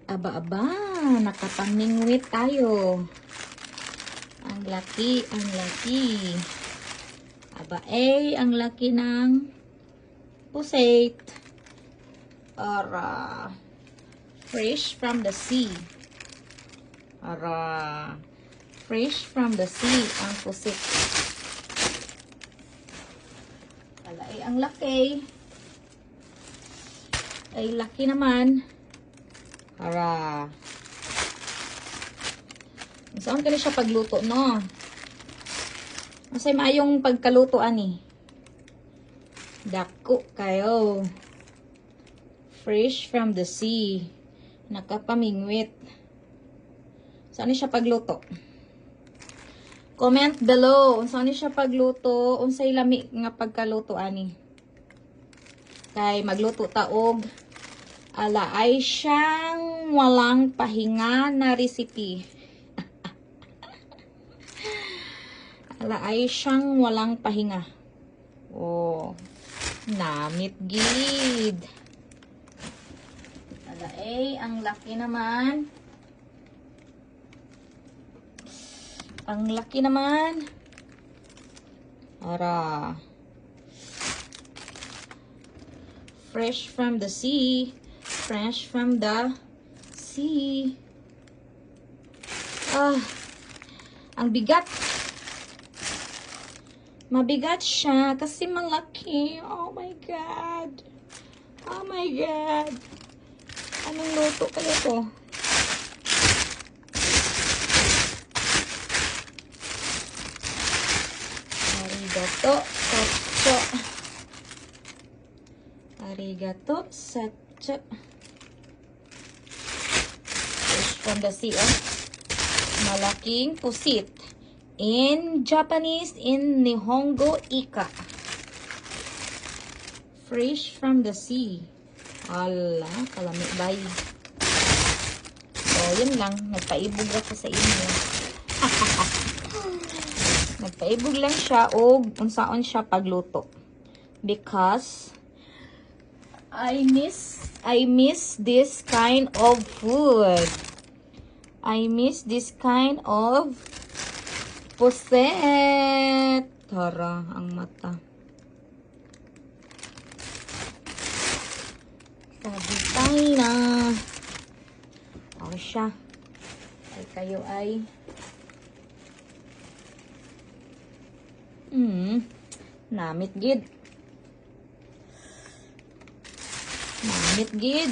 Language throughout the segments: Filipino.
Aba-aba, nakapamingwit tayo. Ang laki, ang laki. Aba, ang laki ng pusit. Ara, fresh from the sea. Ara, fresh from the sea ang pusit. Wala, ang laki. Ay, laki naman. Ara. Saan ka na siya pagluto, no? Masay maayong pagkaluto, ani. Dako kayo. Fresh from the sea. Nakapamingwit. Saan siya pagluto? Comment below. Saan siya pagluto? Unsay lami nga pagkaluto, ani. Kay magluto taog. Ala ay siyang walang pahinga na recipe. Ala ay siyang walang pahinga. Oh, namit gid. Ala ang laki naman. Ang laki naman. Ara. Fresh from the sea. Fresh from the sea. Ang bigat. Mabigat siya kasi malaki. Oh my God. Oh my God. Anong luto kaya to? Arigato satcho. Arigato satcho. From the sea, malaking pusit. In Japanese, in Nihongo Ika. Fresh from the sea. Ala, kalami bay. So, yun lang. Nagpaibog ako sa inyo. Nagpaibog lang siya o unsaon siya pagluto. Because I miss this kind of food. I miss this kind of puset. Tara, ang mata. Sabitay na. Okay siya. Ay, kayo ay namit gid. Namit gid.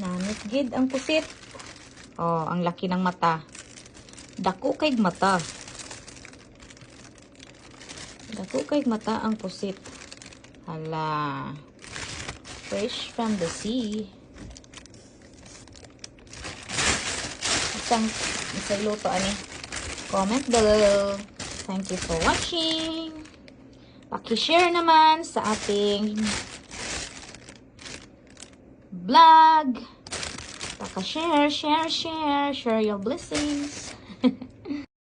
Namit gid ang pusit. Oh, ang laki ng mata. Dako kay mata. Dako kay mata ang pusit. Hala. Fresh from the sea. Isang luto ani. Comment below. Thank you for watching. Paki-share naman sa ating vlog. Paka-share, share your blessings.